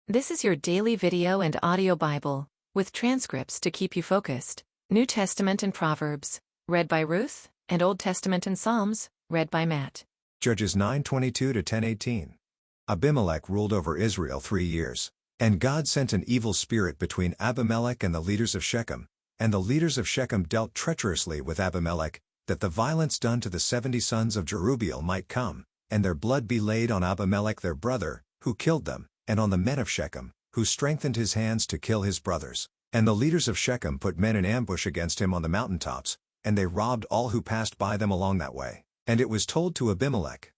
This is your daily video and audio Bible, with transcripts to keep you focused. New Testament and Proverbs, read by Ruth, and Old Testament and Psalms, read by Matt. Judges 9:22 to 10:18. Abimelech ruled over Israel 3 years. And God sent an evil spirit between Abimelech and the leaders of Shechem, and the leaders of Shechem dealt treacherously with Abimelech, that the violence done to the 70 sons of Jerubbaal might come, and their blood be laid on Abimelech their brother, who killed them, and on the men of Shechem, who strengthened his hands to kill his brothers. And the leaders of Shechem put men in ambush against him on the mountaintops, and they robbed all who passed by them along that way. And it was told to Abimelech.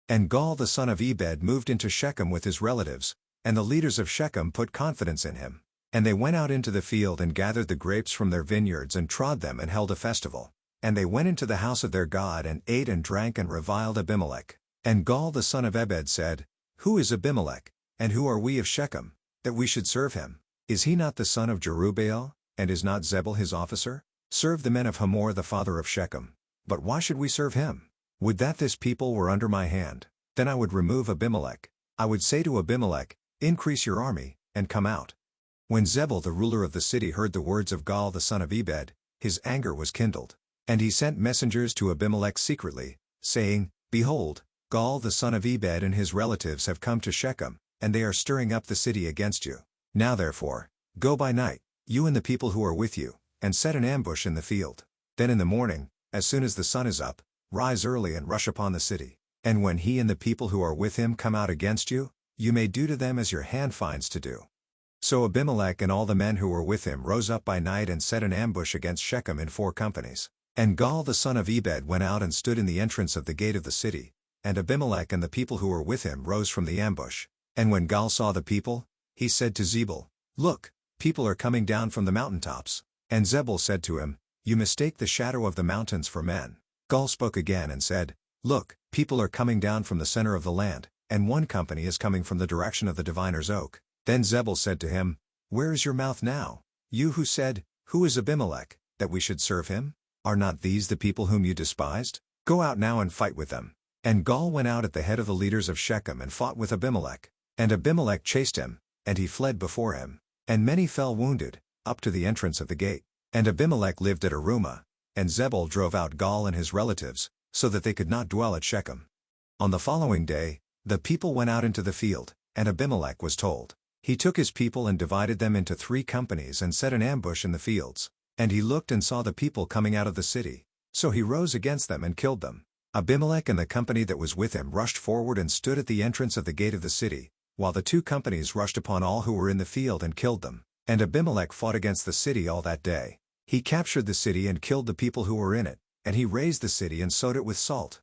And Gaal the son of Ebed moved into Shechem with his relatives, and the leaders of Shechem put confidence in him. And they went out into the field and gathered the grapes from their vineyards and trod them and held a festival. And they went into the house of their God and ate and drank and reviled Abimelech. And Gaal the son of Ebed said, Who is Abimelech, and who are we of Shechem, that we should serve him? Is he not the son of Jerubbaal, and is not Zebul his officer? Serve the men of Hamor the father of Shechem. But why should we serve him? Would that this people were under my hand, then I would remove Abimelech. I would say to Abimelech, Increase your army, and come out. When Zebul the ruler of the city heard the words of Gaal the son of Ebed, his anger was kindled. And he sent messengers to Abimelech secretly, saying, Behold, Gaal the son of Ebed and his relatives have come to Shechem, and they are stirring up the city against you. Now therefore, go by night, you and the people who are with you, and set an ambush in the field. Then in the morning, as soon as the sun is up, rise early and rush upon the city. And when he and the people who are with him come out against you, you may do to them as your hand finds to do. So Abimelech and all the men who were with him rose up by night and set an ambush against Shechem in 4 companies. And Gaal the son of Ebed went out and stood in the entrance of the gate of the city, and Abimelech and the people who were with him rose from the ambush. And when Gaal saw the people, he said to Zebul, Look, people are coming down from the mountaintops. And Zebul said to him, You mistake the shadow of the mountains for men. Gaal spoke again and said, Look, people are coming down from the center of the land, and 1 company is coming from the direction of the diviner's oak. Then Zebul said to him, Where is your mouth now, you who said, Who is Abimelech, that we should serve him? Are not these the people whom you despised? Go out now and fight with them. And Gaal went out at the head of the leaders of Shechem and fought with Abimelech. And Abimelech chased him, and he fled before him. And many fell wounded, up to the entrance of the gate. And Abimelech lived at Arumah, and Zebul drove out Gaal and his relatives, so that they could not dwell at Shechem. On the following day, the people went out into the field, and Abimelech was told. He took his people and divided them into 3 companies and set an ambush in the fields. And he looked and saw the people coming out of the city. So he rose against them and killed them. Abimelech and the company that was with him rushed forward and stood at the entrance of the gate of the city, while the 2 companies rushed upon all who were in the field and killed them. And Abimelech fought against the city all that day. He captured the city and killed the people who were in it, and he razed the city and sowed it with salt.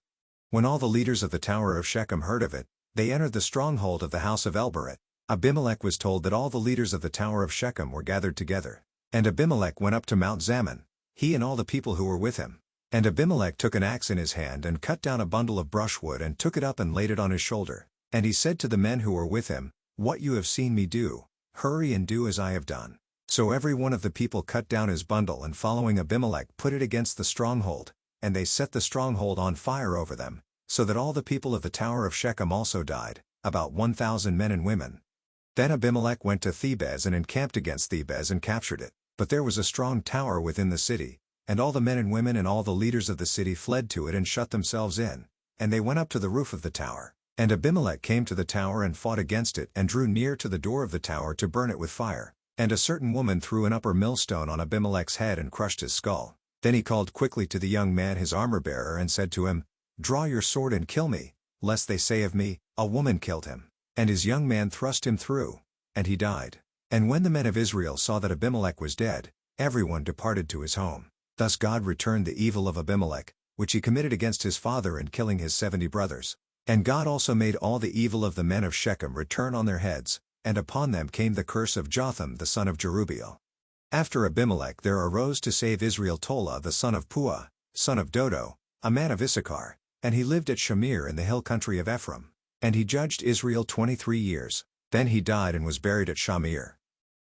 When all the leaders of the tower of Shechem heard of it, they entered the stronghold of the house of Elberet. Abimelech was told that all the leaders of the tower of Shechem were gathered together. And Abimelech went up to Mount Zaman, he and all the people who were with him. And Abimelech took an axe in his hand and cut down a bundle of brushwood and took it up and laid it on his shoulder. And he said to the men who were with him, What you have seen me do, hurry and do as I have done. So every one of the people cut down his bundle and following Abimelech put it against the stronghold, and they set the stronghold on fire over them, so that all the people of the tower of Shechem also died, about 1,000 men and women. Then Abimelech went to Thebez and encamped against Thebez and captured it. But there was a strong tower within the city, and all the men and women and all the leaders of the city fled to it and shut themselves in, and they went up to the roof of the tower. And Abimelech came to the tower and fought against it and drew near to the door of the tower to burn it with fire. And a certain woman threw an upper millstone on Abimelech's head and crushed his skull. Then he called quickly to the young man his armor-bearer and said to him, Draw your sword and kill me, lest they say of me, A woman killed him. And his young man thrust him through, and he died. And when the men of Israel saw that Abimelech was dead, everyone departed to his home. Thus God returned the evil of Abimelech, which he committed against his father in killing his 70 brothers. And God also made all the evil of the men of Shechem return on their heads, and upon them came the curse of Jotham the son of Jerubbaal. After Abimelech there arose to save Israel Tola the son of Puah, son of Dodo, a man of Issachar, and he lived at Shamir in the hill country of Ephraim. And he judged Israel 23 years. Then he died and was buried at Shamir.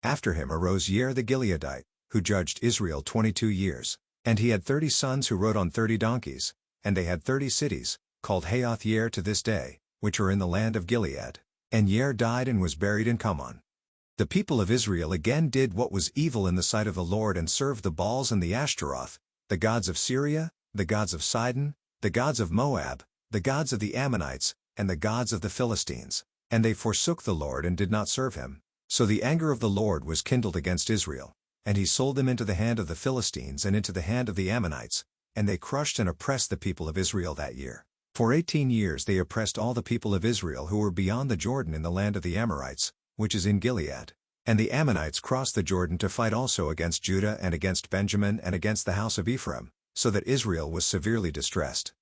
After him arose Yair the Gileadite, who judged Israel 22 years. And he had 30 sons who rode on 30 donkeys, and they had 30 cities, called Hayoth Yair to this day, which are in the land of Gilead. And Yair died and was buried in Kamon. The people of Israel again did what was evil in the sight of the Lord and served the Baals and the Ashtaroth, the gods of Syria, the gods of Sidon, the gods of Moab, the gods of the Ammonites, and the gods of the Philistines. And they forsook the Lord and did not serve him. So the anger of the Lord was kindled against Israel, and he sold them into the hand of the Philistines and into the hand of the Ammonites, and they crushed and oppressed the people of Israel that year. For 18 years they oppressed all the people of Israel who were beyond the Jordan in the land of the Amorites, which is in Gilead. And the Ammonites crossed the Jordan to fight also against Judah and against Benjamin and against the house of Ephraim, so that Israel was severely distressed.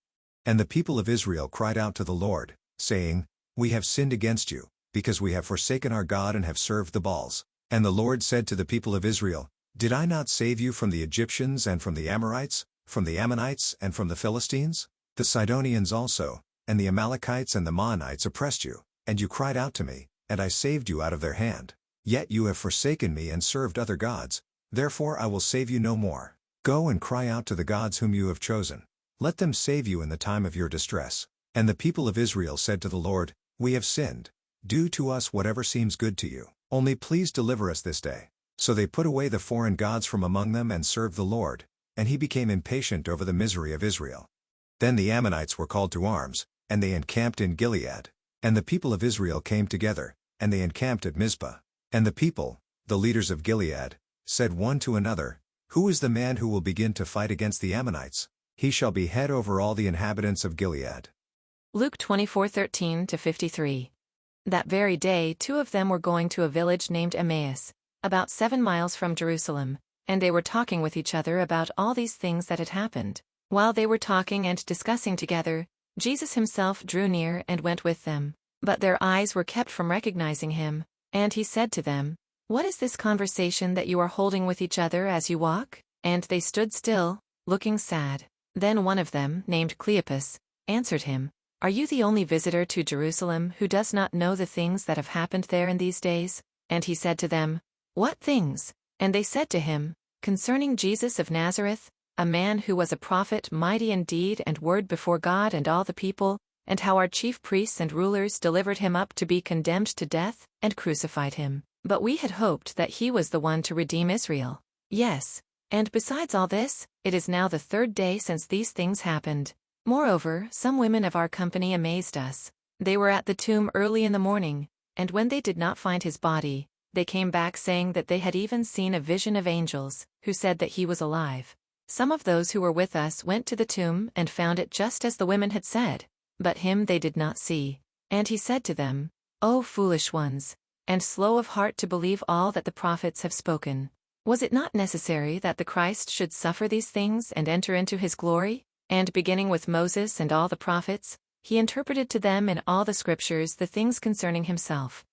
And the people of Israel cried out to the Lord, saying, We have sinned against you, because we have forsaken our God and have served the Baals. And the Lord said to the people of Israel, Did I not save you from the Egyptians and from the Amorites, from the Ammonites and from the Philistines? The Sidonians also, and the Amalekites and the Maonites oppressed you, and you cried out to me, and I saved you out of their hand. Yet you have forsaken me and served other gods, therefore I will save you no more. Go and cry out to the gods whom you have chosen. Let them save you in the time of your distress. And the people of Israel said to the Lord, We have sinned. Do to us whatever seems good to you. Only please deliver us this day. So they put away the foreign gods from among them and served the Lord, and he became impatient over the misery of Israel. Then the Ammonites were called to arms, and they encamped in Gilead. And the people of Israel came together, and they encamped at Mizpah. And the people, the leaders of Gilead, said one to another, Who is the man who will begin to fight against the Ammonites? He shall be head over all the inhabitants of Gilead. Luke 24:13-53. That very day 2 of them were going to a village named Emmaus, about 7 miles from Jerusalem, and they were talking with each other about all these things that had happened. While they were talking and discussing together, Jesus himself drew near and went with them. But their eyes were kept from recognizing him, and he said to them, What is this conversation that you are holding with each other as you walk? And they stood still, looking sad. Then one of them, named Cleopas, answered him, Are you the only visitor to Jerusalem who does not know the things that have happened there in these days? And he said to them, What things? And they said to him, Concerning Jesus of Nazareth, a man who was a prophet mighty in deed and word before God and all the people, and how our chief priests and rulers delivered him up to be condemned to death, and crucified him. But we had hoped that he was the one to redeem Israel. Yes, and besides all this, it is now the 3rd day since these things happened. Moreover, some women of our company amazed us. They were at the tomb early in the morning, and when they did not find his body, they came back saying that they had even seen a vision of angels, who said that he was alive. Some of those who were with us went to the tomb and found it just as the women had said, but him they did not see. And he said to them, O foolish ones, and slow of heart to believe all that the prophets have spoken. Was it not necessary that the Christ should suffer these things and enter into his glory? And beginning with Moses and all the prophets, he interpreted to them in all the scriptures the things concerning himself.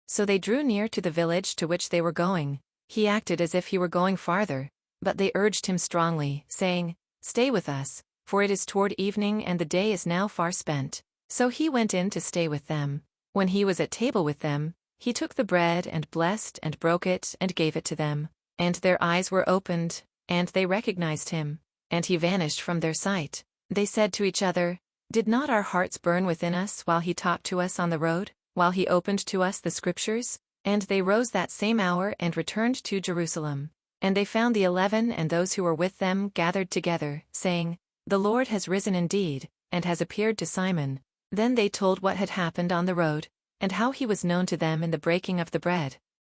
So they drew near to the village to which they were going. He acted as if he were going farther, but they urged him strongly, saying, Stay with us, for it is toward evening and the day is now far spent. So he went in to stay with them. When he was at table with them, he took the bread and blessed and broke it and gave it to them. And their eyes were opened, and they recognized him, and he vanished from their sight. They said to each other, Did not our hearts burn within us while he talked to us on the road, while he opened to us the scriptures? And they rose that same hour and returned to Jerusalem. And they found the 11 and those who were with them gathered together, saying, The Lord has risen indeed, and has appeared to Simon. Then they told what had happened on the road, and how he was known to them in the breaking of the bread.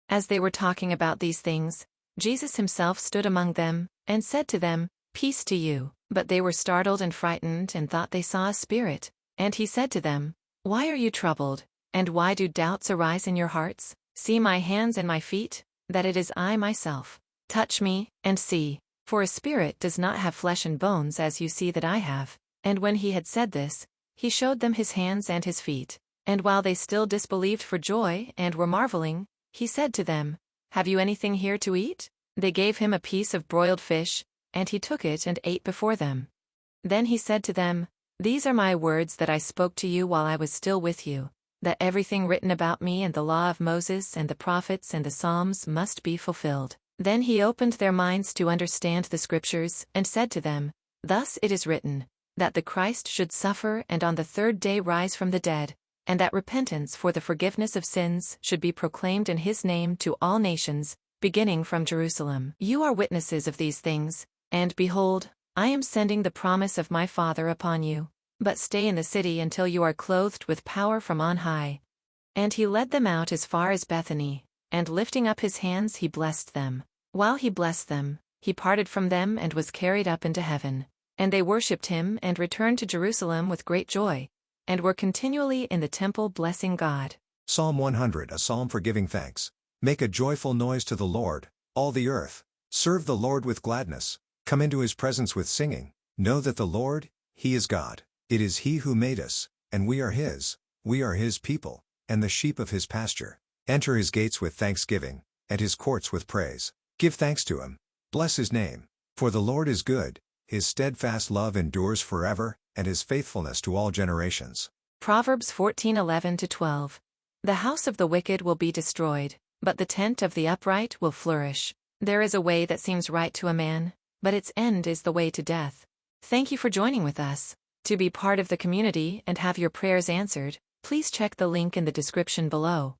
As they were talking about these things, Jesus himself stood among them, and said to them, Peace to you. But they were startled and frightened and thought they saw a spirit. And he said to them, Why are you troubled, and why do doubts arise in your hearts? See my hands and my feet, that it is I myself. Touch me, and see, for a spirit does not have flesh and bones as you see that I have. And when he had said this, he showed them his hands and his feet. And while they still disbelieved for joy and were marveling, he said to them, Have you anything here to eat? They gave him a piece of broiled fish, and he took it and ate before them. Then he said to them, These are my words that I spoke to you while I was still with you, that everything written about me in the law of Moses and the prophets and the Psalms must be fulfilled. Then he opened their minds to understand the scriptures, and said to them, Thus it is written, that the Christ should suffer and on the 3rd day rise from the dead, and that repentance for the forgiveness of sins should be proclaimed in his name to all nations, beginning from Jerusalem. You are witnesses of these things, and behold, I am sending the promise of my Father upon you. But stay in the city until you are clothed with power from on high. And he led them out as far as Bethany, and lifting up his hands he blessed them. While he blessed them, he parted from them and was carried up into heaven. And they worshipped him and returned to Jerusalem with great joy, and were continually in the temple blessing God. Psalm 100, a psalm for giving thanks. Make a joyful noise to the Lord, all the earth. Serve the Lord with gladness. Come into his presence with singing. Know that the Lord, he is God. It is he who made us, and we are his. We are his people, and the sheep of his pasture. Enter his gates with thanksgiving, and his courts with praise. Give thanks to him. Bless his name. For the Lord is good, his steadfast love endures forever, and his faithfulness to all generations. Proverbs 14:11-12. The house of the wicked will be destroyed, but the tent of the upright will flourish. There is a way that seems right to a man, but its end is the way to death. Thank you for joining with us. To be part of the community and have your prayers answered, please check the link in the description below.